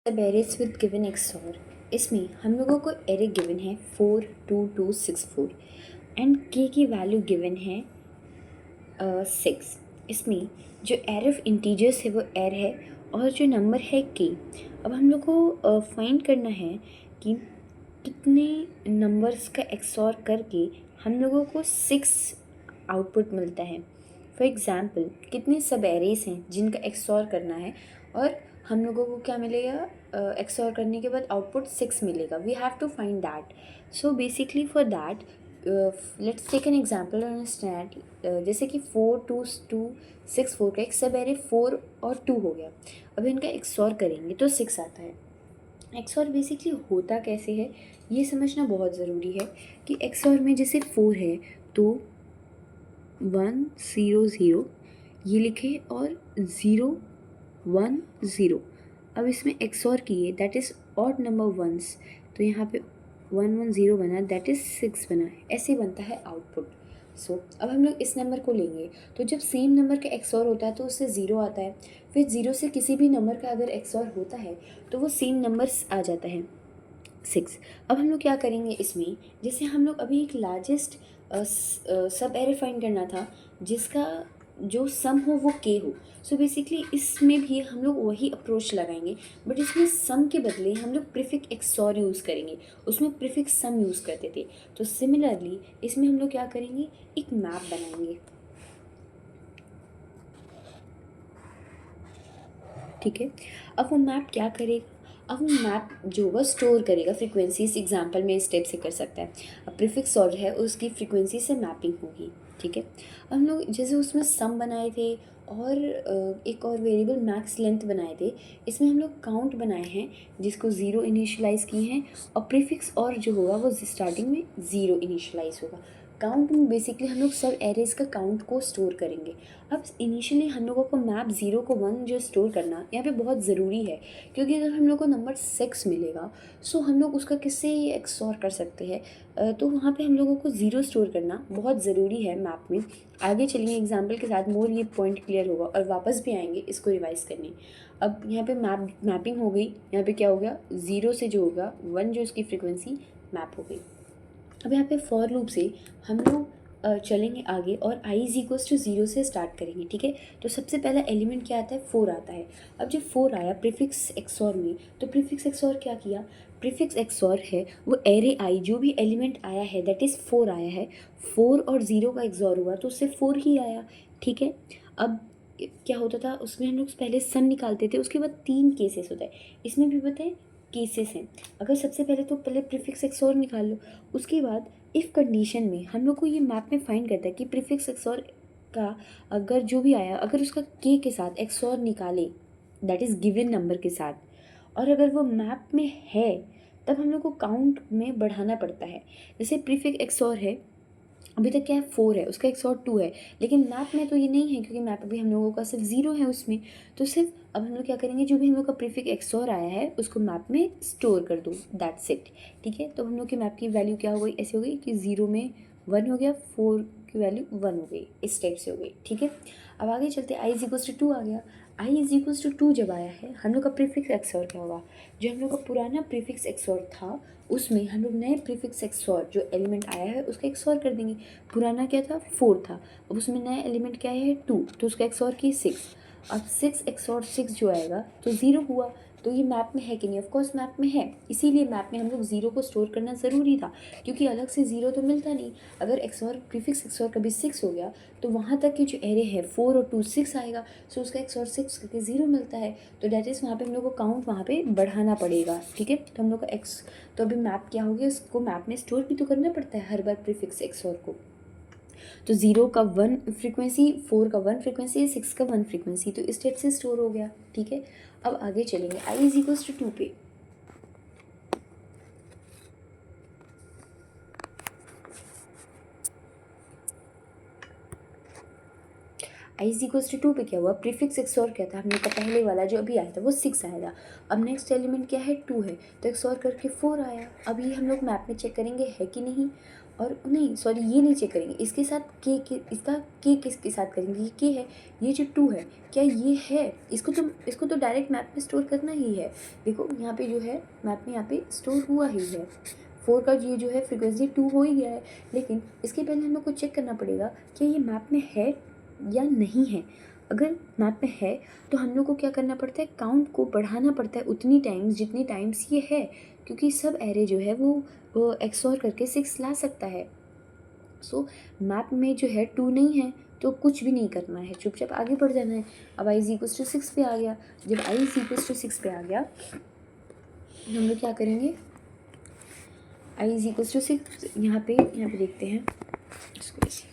सब arrays with given XOR। इसमें हम लोगों को एरे गिवन है 42264 एंड के की वैल्यू गिवन है 6। इसमें जो एर ऑफ इंटीजर्स है वो एर है और जो नंबर है के। अब हम लोग को फाइंड करना है कि कितने नंबर्स का XOR करके हम लोगों को 6 आउटपुट मिलता है। फॉर एग्ज़ाम्पल कितने सब एरेज हैं जिनका XOR करना है और हम लोगों को क्या मिलेगा, XOR करने के बाद आउटपुट 6 मिलेगा। We have to find that. So basically for that let's take an example on stat. जैसे कि 42264 का एक सब एरे 4 और 2 हो गया। अब इनका XOR करेंगे तो 6 आता है। XOR बेसिकली होता कैसे है ये समझना बहुत ज़रूरी है कि XOR में जैसे 4 है तो 1 0 0 ये लिखे और 0 1 0। अब इसमें XOR किए that is odd number once, तो यहाँ पे 1 1 0 बना दैट इज़ 6 बना। ऐसे बनता है आउटपुट। सो अब हम लोग इस नंबर को लेंगे तो जब सेम नंबर का XOR होता है तो उससे 0 आता है। फिर 0 से किसी भी नंबर का अगर XOR होता है तो वो सेम नंबर्स आ जाता है 6। अब हम लोग क्या करेंगे इसमें, जैसे हम लोग अभी एक लार्जेस्ट सब एरे फाइंड करना था जिसका जो सम हो वो के हो। सो बेसिकली इसमें भी हम लोग वही अप्रोच लगाएंगे, बट इसमें सम के बदले हम लोग प्रीफिक्स XOR यूज़ करेंगे। उसमें प्रीफिक्स सम यूज़ करते थे। तो सिमिलरली इसमें हम लोग क्या करेंगे, एक मैप बनाएंगे। ठीक है, अब वो मैप क्या करेगा, अब वो मैप जो होगा स्टोर करेगा फ्रीक्वेंसीज। एग्जांपल में इस टाइप से कर सकता है। अब प्रीफिक्स और है उसकी फ्रीक्वेंसी से मैपिंग होगी। ठीक है, अब हम लोग जैसे उसमें सम बनाए थे और एक और वेरिएबल मैक्स लेंथ बनाए थे। इसमें हम लोग काउंट बनाए हैं जिसको 0 इनिशियलाइज़ किए हैं और प्रीफिक्स और जो होगा वो स्टार्टिंग में 0 इनिशियलाइज़ होगा। काउंट में बेसिकली हम लोग सब एरेज का काउंट को स्टोर करेंगे। अब इनिशियली हम लोगों को मैप 0 को 1 जो स्टोर करना यहाँ पे बहुत ज़रूरी है, क्योंकि अगर हम लोग को नंबर 6 मिलेगा सो हम लोग उसका किससे XOR कर सकते हैं। तो वहाँ पे हम लोगों को 0 स्टोर करना बहुत ज़रूरी है मैप में। आगे चलिए एग्जाम्पल के साथ मोर ये पॉइंट क्लियर होगा और वापस भी आएंगे इसको रिवाइज करने। अब यहाँ पे मैपिंग हो गई। यहाँ पे क्या हो गया, 0 से जो होगा 1 जो इसकी फ्रिक्वेंसी मैप हो गई। अब यहाँ पे फॉर लूप से हम लोग चलेंगे आगे और i इज इक्वल्स टू 0 से स्टार्ट करेंगे। ठीक है, तो सबसे पहला एलिमेंट क्या आता है, 4 आता है। अब जब 4 आया प्रीफिक्स XOR में, तो प्रीफिक्स XOR क्या किया, प्रीफिक्स XOR है वो एरे i जो भी एलिमेंट आया है दैट इज़ 4 आया है, 4 और 0 का XOR हुआ तो उससे 4 ही आया। ठीक है, अब क्या होता था उसमें हम लोग पहले सम निकालते थे, उसके बाद 3 केसेस होता है। इसमें भी पता है केसेस हैं। अगर सबसे पहले तो पहले प्रीफिक्स XOR निकाल लो, उसके बाद इफ़ कंडीशन में हम लोग को ये मैप में फाइंड करता है कि प्रीफिक्स XOR का अगर जो भी आया अगर उसका के के साथ XOR निकाले दैट इज़ गिवन नंबर के साथ, और अगर वो मैप में है तब हम लोग को काउंट में बढ़ाना पड़ता है। जैसे प्रीफिक्स XOR है, अभी तक क्या है 4 है, उसका XOR 2 है, लेकिन मैप में तो ये नहीं है क्योंकि मैप अभी हम लोगों का सिर्फ 0 है उसमें। तो सिर्फ अब हम लोग क्या करेंगे, जो भी हम लोग का प्रीफिक्स XOR आया है उसको मैप में स्टोर कर दो, दैट्स इट। ठीक है, तो हम लोग की मैप की वैल्यू क्या हो गई, ऐसी हो गई कि 0 में 1 हो गया, 4 की वैल्यू 1 हो गई, इस टाइप से हो गई। ठीक है, अब आगे चलते i इज इक्वल्स टू 2 आ गया। i इज इक्वल्स टू 2 जब आया है हम लोग का प्रीफिक्स XOR क्या होगा, जो हम लोग का पुराना प्रीफिक्स XOR था उसमें हम लोग नए प्रीफिक्स XOR जो एलिमेंट आया है उसका XOR कर देंगे। पुराना क्या था 4 था, अब उसमें नया एलिमेंट क्या है 2, तो उसका XOR की 6। अब 6 XOR 6 जो आएगा तो 0 हुआ। तो ये मैप में है कि नहीं, ऑफकोर्स मैप में है, इसीलिए मैप में हम लोग 0 को स्टोर करना ज़रूरी था क्योंकि अलग से 0 तो मिलता नहीं। अगर XOR प्रीफिक्स XOR कभी 6 हो गया तो वहाँ तक की जो एरे है 4 और 2 6 आएगा, सो उसका XOR 6 करके 0 मिलता है। तो डैट इज़ वहाँ पे हम लोग को काउंट वहाँ पे बढ़ाना पड़ेगा। ठीक है, तो हम लोग का तो अभी मैप क्या हो गया, इसको मैप में स्टोर भी तो करना पड़ता है हर बार प्रीफिक्स XOR को। तो 0 का 1 फ्रीक्वेंसी, 4 का 1 फ्रीक्वेंसी, 6 का 1 फ्रीक्वेंसी, तो इस टाइप से स्टोर हो गया। ठीक है, अब आगे चलेंगे i इज इक्वल्स टू 2 पे। i इज इक्वल्स टू 2 पे क्या हुआ, प्रीफिक्स XOR क्या था हम लोग का पहले वाला जो अभी आया था वो 6 आया था। अब नेक्स्ट एलिमेंट क्या है 2 है, तो XOR करके 4 आया। अब ये हम लोग मैप में चेक करेंगे है कि नहीं, और नहीं सॉरी ये नहीं चेक करेंगे, इसके साथ इसका के किसके साथ करेंगे, ये के है, ये जो 2 है क्या ये है, इसको तो डायरेक्ट मैप में स्टोर करना ही है। देखो यहाँ पे जो है मैप में यहाँ पे स्टोर हुआ ही है, 4 का ये जो है फ्रिक्वेंसी 2 हो ही गया है, लेकिन इसके पहले हम लोग को चेक करना पड़ेगा कि ये मैप में है या नहीं है। अगर मैप में है तो हम लोग को क्या करना पड़ता है, काउंट को बढ़ाना पड़ता है उतनी टाइम्स जितनी टाइम्स ये है, क्योंकि सब एरे जो है वो एक्सऑर करके 6 ला सकता है। सो मैप में जो है 2 नहीं है तो कुछ भी नहीं करना है, चुपचाप आगे बढ़ जाना है। अब i इक्वल्स टू 6 पे आ गया, जब i इक्वल्स टू 6 पे आ गया हम लोग क्या करेंगे, i इक्वल्स टू 6 यहाँ पे देखते हैं इसको ऐसे,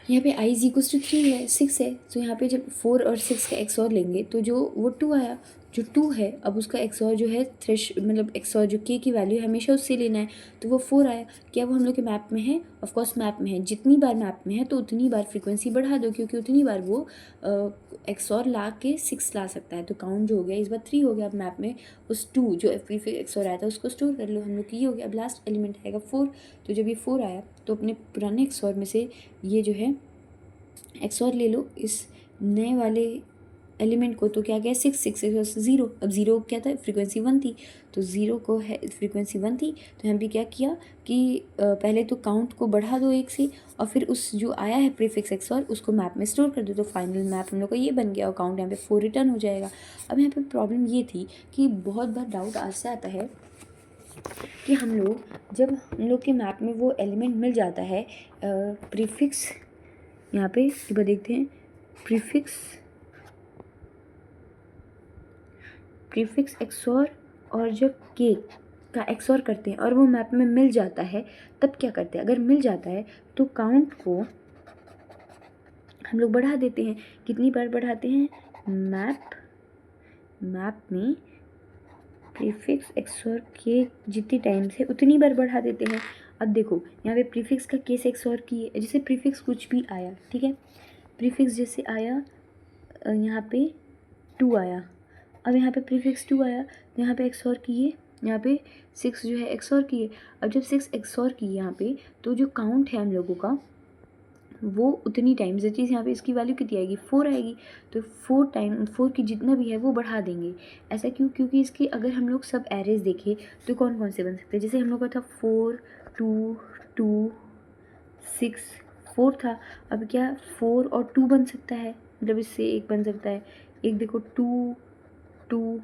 यहाँ पे i इक्वल्स टू 3 है, 6 है, तो यहाँ पे जब 4 और 6 का एक्सऑर लेंगे तो जो वो 2 आया, जो 2 है अब उसका एक्सऑर जो है मतलब एक्सऑर जो k की वैल्यू है हमेशा उससे लेना है, तो वो 4 आया। क्या वो हम लोग के मैप में है, ऑफ कोर्स मैप में है, जितनी बार मैप में है तो उतनी बार फ्रीक्वेंसी बढ़ा दो, क्योंकि उतनी बार वो एक्सऑर ला के 6 ला सकता है। तो काउंट जो हो गया इस बार 3 हो गया। अब मैप में उस 2 जो एक्सऑर आया था उसको स्टोर कर लो, हम लोग की ये हो गया। अब लास्ट एलिमेंट आएगा 4, तो जब ये 4 आया तो अपने पुराने एक्सऑर में से ये जो है एक्सऑर ले लो इस नए वाले एलिमेंट को, तो क्या गया 6, 6 से 0। अब 0 क्या था, फ्रीक्वेंसी 1 थी, तो 0 को है फ्रीक्वेंसी 1 थी, तो हम भी क्या किया कि पहले तो काउंट को बढ़ा दो 1 से, और फिर उस जो आया है प्रीफिक्स एक्सऑर उसको मैप में स्टोर कर दो, तो फाइनल मैप हम लोग का ये बन गया और काउंट यहाँ पे 4 रिटर्न हो जाएगा। अब यहाँ पे प्रॉब्लम ये थी कि बहुत बार डाउट ऐसे आता है कि हम लोग के मैप में वो एलिमेंट मिल जाता है प्रीफिक्स, यहाँ पे एक बार देखते हैं, प्रीफिक्स एक्सऑर और जब के का एक्सऑर करते हैं और वो मैप में मिल जाता है तब क्या करते हैं, अगर मिल जाता है तो काउंट को हम लोग बढ़ा देते हैं। कितनी बार बढ़ाते हैं, मैप में प्रीफिक्स एक्सऑर के जितनी टाइम्स है उतनी बार बढ़ा देते हैं। अब देखो यहाँ पे प्रीफिक्स का केस एक्सऑर की है, जैसे प्रीफिक्स कुछ भी आया, ठीक है, प्रीफिक्स जैसे आया यहाँ पे 2 आया, अब यहाँ पे प्रीफिक्स 2 आया तो यहाँ पे एक्सऑर किए, यहाँ पे 6 जो है एक्सऑर किए। अब जब 6 एक्सऑर किए यहाँ पे तो जो काउंट है हम लोगों का वो उतनी टाइम्स, चीज़ यहाँ पे इसकी वैल्यू कितनी आएगी, 4 आएगी, तो 4 की जितना भी है वो बढ़ा देंगे। ऐसा क्यों, क्योंकि इसके अगर हम लोग सब एरेज देखें तो कौन कौन से बन सकते हैं, जैसे हम लोग का था 4 2 2 6 4 था, अब क्या 4 और 2 बन सकता है, मतलब इससे एक बन सकता है, एक देखो 2 2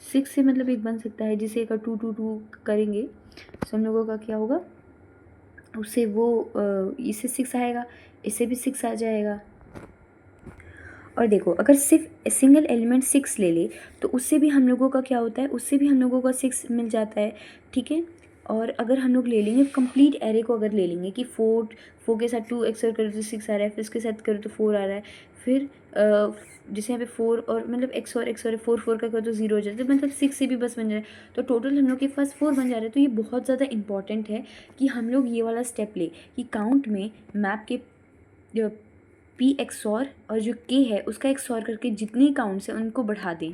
6 से मतलब एक बन सकता है, जिसे अगर 2 2 2 करेंगे तो हम लोगों का क्या होगा, उससे वो इससे 6 आएगा, इससे भी 6 आ जाएगा। और देखो अगर सिर्फ सिंगल एलिमेंट 6 ले ले तो उससे भी हम लोगों का क्या होता है, उससे भी हम लोगों का 6 मिल जाता है, ठीक है। और अगर हम लोग ले लेंगे कंप्लीट एरे को, अगर ले लेंगे कि 4 के साथ 2 एक्सर करो तो 6 आ रहा है, फिर इसके साथ करो तो 4 आ रहा है, फिर जैसे यहाँ पे 4 और मतलब एक्सर 4 का करो तो 0 हो जाता है, मतलब 6 से भी बस बन जा रहा है, तो टोटल हम लोग के पास 4 बन जा रहा है। तो ये बहुत ज़्यादा इंपॉर्टेंट है कि हम लोग ये वाला स्टेप ले कि काउंट में मैप के पी एक्सॉर और जो के है उसका एक्सॉर करके जितनी काउंट्स है उनको बढ़ा दें।